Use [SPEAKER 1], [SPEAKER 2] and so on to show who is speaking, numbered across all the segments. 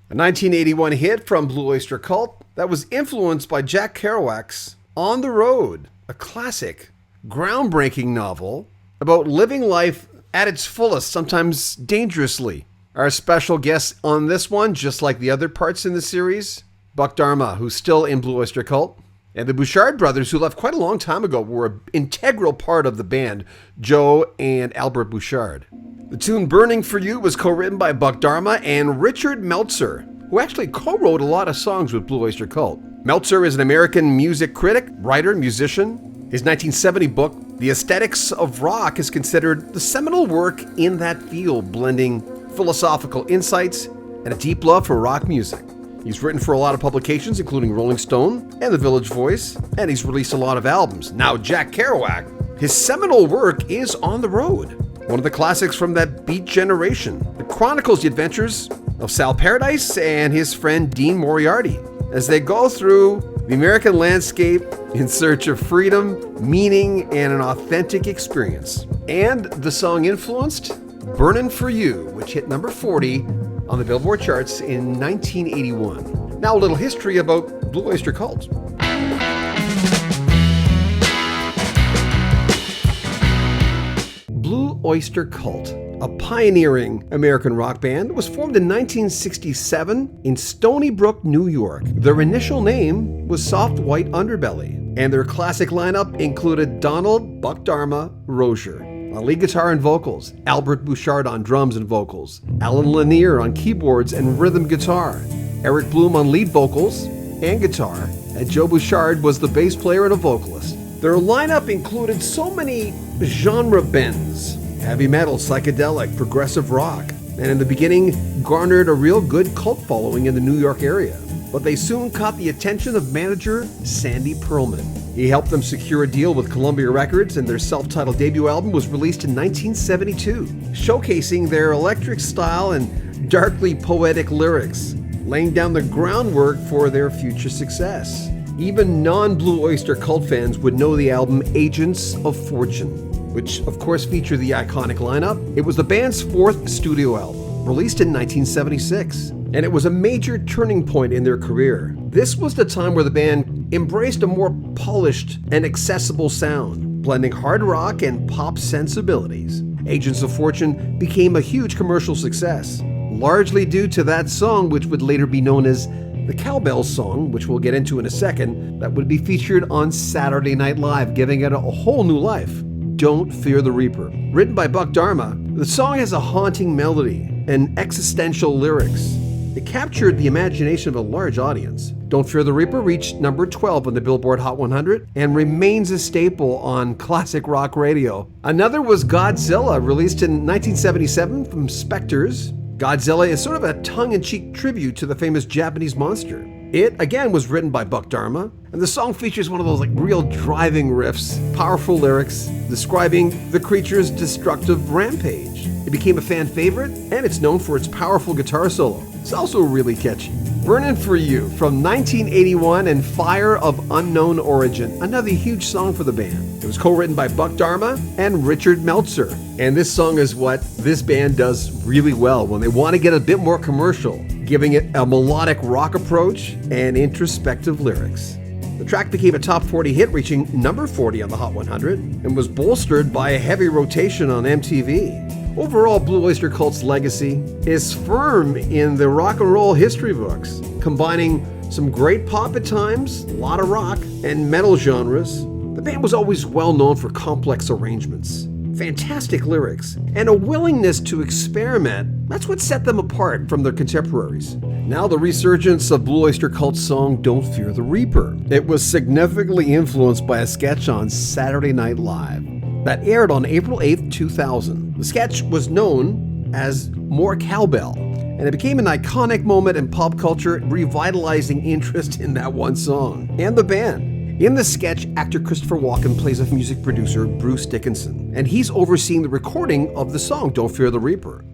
[SPEAKER 1] A 1981 hit from Blue Oyster Cult that was influenced by Jack Kerouac's On the Road, a classic, groundbreaking novel about living life at its fullest, sometimes dangerously. Our special guest on this one, just like the other parts in the series, Buck Dharma, who's still in Blue Oyster Cult, and the Bouchard brothers, who left quite a long time ago, were an integral part of the band, Joe and Albert Bouchard. The tune Burning for You was co-written by Buck Dharma and Richard Meltzer, who actually co-wrote a lot of songs with Blue Oyster Cult. Meltzer is an American music critic, writer, musician. His 1970 book, The Aesthetics of Rock, is considered the seminal work in that field, blending philosophical insights and a deep love for rock music. He's written for a lot of publications, including Rolling Stone and The Village Voice, and he's released a lot of albums. Now, Jack Kerouac, his seminal work is On the Road, one of the classics from that beat generation. It chronicles the adventures of Sal Paradise and his friend Dean Moriarty as they go through the American landscape in search of freedom, meaning, and an authentic experience. And the song influenced Burnin' For You, which hit number 40 on the Billboard charts in 1981. Now a little history about Blue Oyster Cult. Blue Oyster Cult, a pioneering American rock band, was formed in 1967 in Stony Brook, New York. Their initial name was Soft White Underbelly, and their classic lineup included Donald Buck Dharma Rozier on lead guitar and vocals, Albert Bouchard on drums and vocals, Alan Lanier on keyboards and rhythm guitar, Eric Bloom on lead vocals and guitar, and Joe Bouchard was the bass player and a vocalist. Their lineup included so many genre bends: heavy metal, psychedelic, progressive rock, and in the beginning garnered a real good cult following in the New York area. But they soon caught the attention of manager Sandy Pearlman. He helped them secure a deal with Columbia Records, and their self-titled debut album was released in 1972, showcasing their electric style and darkly poetic lyrics, laying down the groundwork for their future success. Even non-Blue Oyster Cult fans would know the album Agents of Fortune, which of course featured the iconic lineup. It was the band's fourth studio album, released in 1976, and it was a major turning point in their career. This was the time where the band embraced a more polished and accessible sound, blending hard rock and pop sensibilities. Agents of Fortune became a huge commercial success, largely due to that song, which would later be known as the Cowbell Song, which we'll get into in a second, that would be featured on Saturday Night Live, giving it a whole new life. Don't Fear the Reaper. Written by Buck Dharma, the song has a haunting melody and existential lyrics. It captured the imagination of a large audience. Don't Fear the Reaper reached number 12 on the Billboard Hot 100 and remains a staple on classic rock radio. Another was Godzilla, released in 1977 from Spectres. Godzilla is sort of a tongue-in-cheek tribute to the famous Japanese monster. It, again, was written by Buck Dharma, and the song features one of those real driving riffs, powerful lyrics, describing the creature's destructive rampage. It became a fan favorite, and it's known for its powerful guitar solo. It's also really catchy. Burnin' For You from 1981 and Fire of Unknown Origin, another huge song for the band. It was co-written by Buck Dharma and Richard Meltzer. And this song is what this band does really well when they want to get a bit more commercial, giving it a melodic rock approach and introspective lyrics. The track became a top 40 hit, reaching number 40 on the Hot 100, and was bolstered by a heavy rotation on MTV. Overall, Blue Oyster Cult's legacy is firm in the rock and roll history books, combining some great pop at times, a lot of rock, and metal genres. The band was always well known for complex arrangements, fantastic lyrics, and a willingness to experiment. That's what set them apart from their contemporaries. Now the resurgence of Blue Oyster Cult's song Don't Fear the Reaper. It was significantly influenced by a sketch on Saturday Night Live that aired on April 8, 2000. The sketch was known as More Cowbell, and it became an iconic moment in pop culture, revitalizing interest in that one song and the band. In the sketch, actor Christopher Walken plays a music producer, Bruce Dickinson, and he's overseeing the recording of the song Don't Fear the Reaper.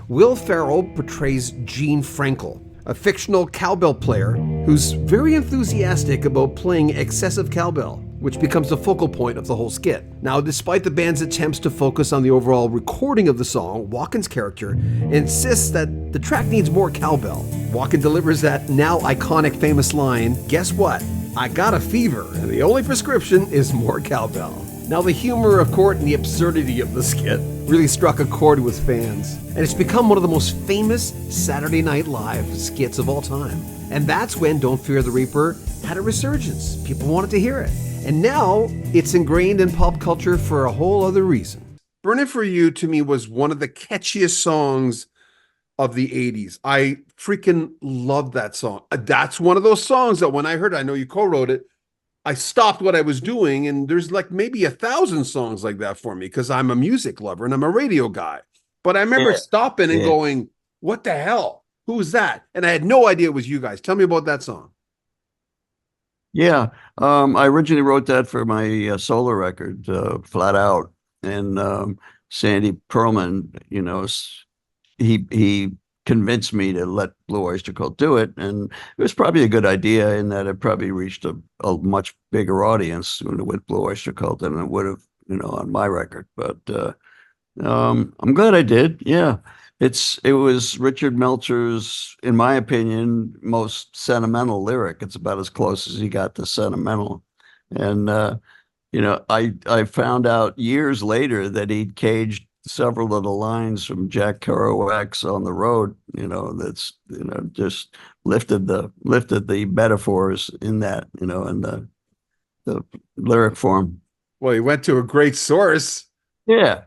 [SPEAKER 1] Will Ferrell portrays Gene Frankel, a fictional cowbell player who's very enthusiastic about playing excessive cowbell. which becomes the focal point of the whole skit. Now, despite the band's attempts to focus on the overall recording of the song, Walken's character insists that the track needs more cowbell. Walken delivers that now iconic famous line, "Guess what? I got a fever, and the only prescription is more cowbell." Now, the humor of court and the absurdity of the skit really struck a chord with fans, and it's become one of the most famous Saturday Night Live skits of all time. And that's when Don't Fear the Reaper had a resurgence. People wanted to hear it. And now it's ingrained in pop culture for a whole other reason. Burnin' For You, to me, was one of the catchiest songs of the 80s. I freaking love that song. That's one of those songs that when I heard it, I know you co-wrote it, I stopped what I was doing, and there's like maybe 1,000 songs like that for me because I'm a music lover and I'm a radio guy. But I remember stopping and going, what the hell? Who's that? And I had no idea it was you guys. Tell me about that song.
[SPEAKER 2] Yeah, I originally wrote that for my solo record, Flat Out, and Sandy Pearlman, he convinced me to let Blue Oyster Cult do it, and it was probably a good idea in that it probably reached a much bigger audience with Blue Oyster Cult than it would have, on my record. But I'm glad I did. Yeah. It was Richard Meltzer's, in my opinion, most sentimental lyric. It's about as close as he got to sentimental. And I found out years later that he'd caged several of the lines from Jack Kerouac's On the Road, that's just lifted the metaphors in that, in the lyric form.
[SPEAKER 1] Well, he went to a great source.
[SPEAKER 2] Yeah,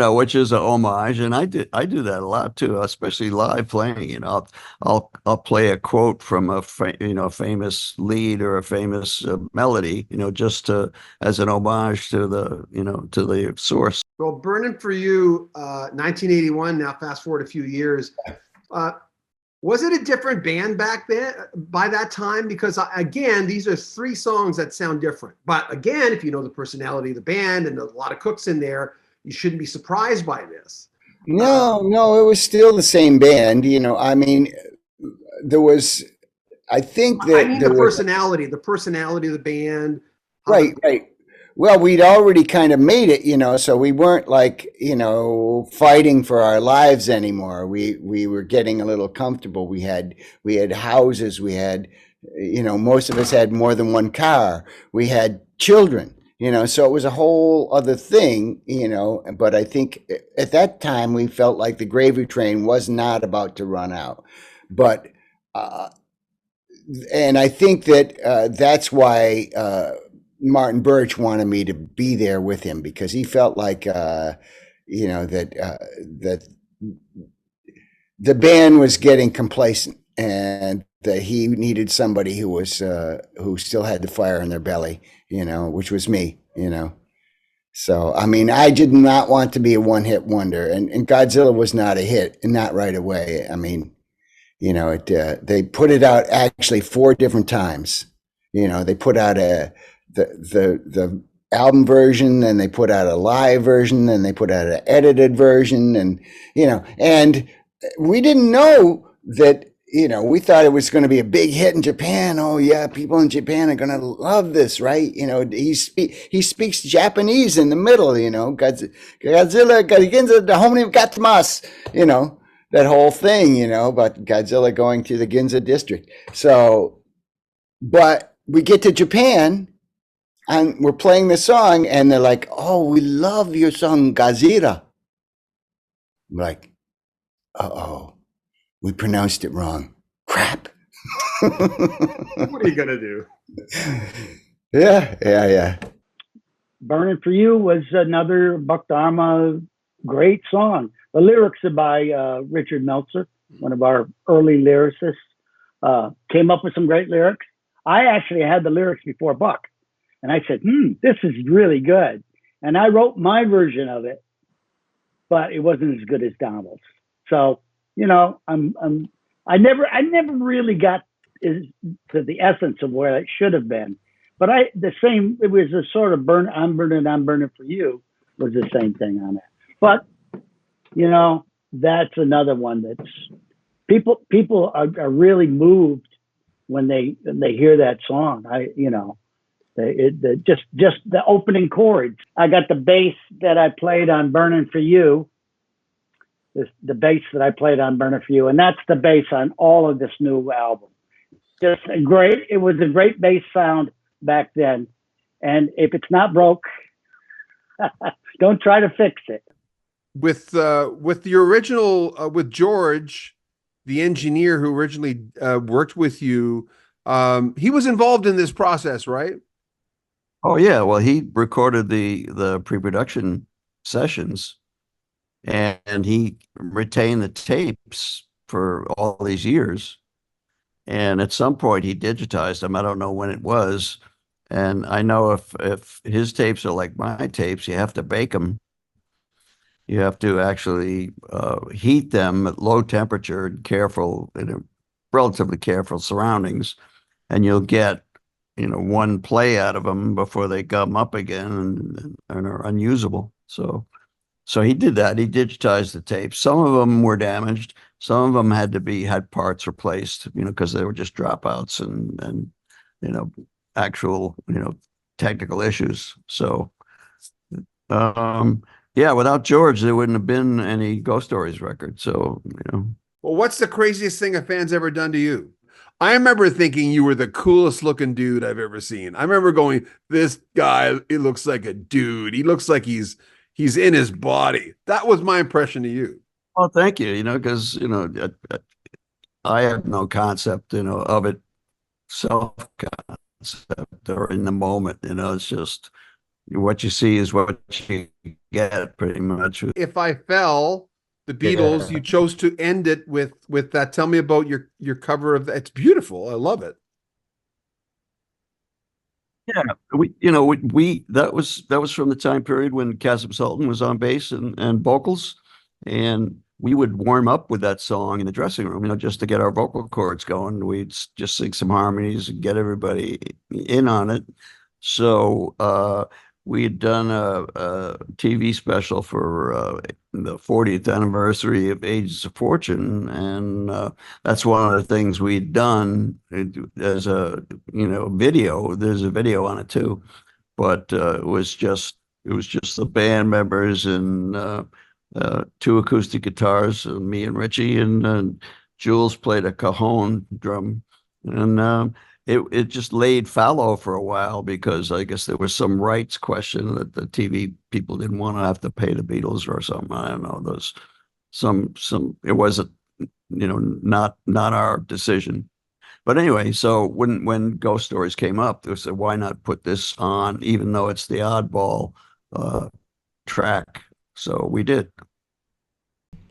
[SPEAKER 2] which is a homage, and I do that a lot too, especially live playing. I'll play a quote from a famous lead or a famous melody, just as an homage to the source.
[SPEAKER 1] Well, Burnin' For You, 1981. Now, fast forward a few years. Was it a different band back then, by that time? Because again, these are 3 songs that sound different. But again, if you know the personality of the band and a lot of cooks in there, you shouldn't be surprised by this.
[SPEAKER 3] No, it was still the same band. I mean, there was, I think that
[SPEAKER 1] I mean, the personality of the band.
[SPEAKER 3] Right. Well, we'd already kind of made it, so we weren't like, fighting for our lives anymore. We were getting a little comfortable. We had houses. We had, most of us had more than one car. We had children. So it was a whole other thing, but I think at that time we felt like the gravy train was not about to run out. But, and I think that that's why Martin Birch wanted me to be there with him, because he felt like, that the band was getting complacent and that he needed somebody who still had the fire in their belly, which was me, So, I mean, I did not want to be a one-hit wonder, and Godzilla was not a hit, and not right away. I mean, they put it out actually 4 different times. They put out the album version, then they put out a live version, then they put out an edited version, and and we didn't know that. We thought it was going to be a big hit in Japan. Oh yeah, people in Japan are going to love this, right? He speaks Japanese in the middle. Godzilla, Ginza, the home gatimasu. That whole thing. About Godzilla going through the Ginza district. So, but we get to Japan, and we're playing the song, and they're like, "Oh, we love your song, Gazira." I'm like, uh-oh. We pronounced it wrong. Crap.
[SPEAKER 1] What are you going to do?
[SPEAKER 3] Yeah.
[SPEAKER 4] Burnin' For You was another Buck Dharma great song. The lyrics are by Richard Meltzer, one of our early lyricists. Came up with some great lyrics. I actually had the lyrics before Buck. And I said, this is really good. And I wrote my version of it, but it wasn't as good as Donald's. So, I never really got to the essence of where it should have been. But it was a sort of I'm burning for you was the same thing on it. But, that's another one that's people are really moved when they hear that song. Just the opening chords. I got the bass that I played on "Burning for You." The bass that I played on "Burning for You," and that's the bass on all of this new album. Just a great. It was a great bass sound back then, and if it's not broke, don't try to fix it.
[SPEAKER 1] With the original with George, the engineer who originally worked with you, he was involved in this process, right?
[SPEAKER 2] Oh yeah, well he recorded the pre-production sessions, and he retained the tapes for all these years. And at some point he digitized them. I don't know when it was. And I know if his tapes are like my tapes, you have to bake them. You have to actually heat them at low temperature and careful, in a relatively careful surroundings, and you'll get, one play out of them before they gum up again and are unusable. So he did that. He digitized the tapes. Some of them were damaged. Some of them had parts replaced, because they were just dropouts and actual, technical issues. So, yeah, without George, there wouldn't have been any Ghost Stories record. So,
[SPEAKER 1] Well, what's the craziest thing a fan's ever done to you? I remember thinking you were the coolest looking dude I've ever seen. I remember going, this guy, he looks like a dude. He looks like he's in his body. That was my impression of you.
[SPEAKER 2] well, thank you, because, I have no concept, of it, self-concept or in the moment, it's just what you see is what you get pretty much.
[SPEAKER 1] If I Fell, the Beatles,
[SPEAKER 2] Yeah.
[SPEAKER 1] you chose to end it with that. Tell me about your cover of that. It's beautiful. I love it.
[SPEAKER 2] Yeah, that was from the time period when Kasim Sultan was on bass and vocals, and we would warm up with that song in the dressing room, just to get our vocal cords going. We'd just sing some harmonies and get everybody in on it. So we had done a TV special for the 40th anniversary of Ages of Fortune, and that's one of the things we'd done as a video. There's a video on it too, but it was just the band members and two acoustic guitars, me and Richie, and Jules played a cajon drum, and it just laid fallow for a while because I guess there was some rights question that the TV people didn't want to have to pay the Beatles or something. I don't know. There's some it wasn't, not our decision. But anyway, so when Ghost Stories came up, they said, why not put this on, even though it's the oddball track? So we did.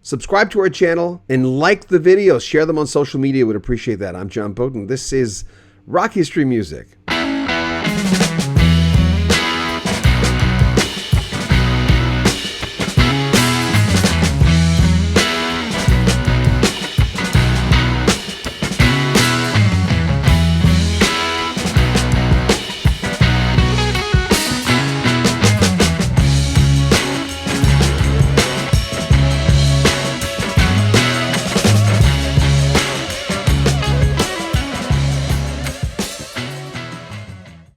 [SPEAKER 1] Subscribe to our channel and like the videos. Share them on social media. Would appreciate that. I'm John Bowden. This is Rock History Music.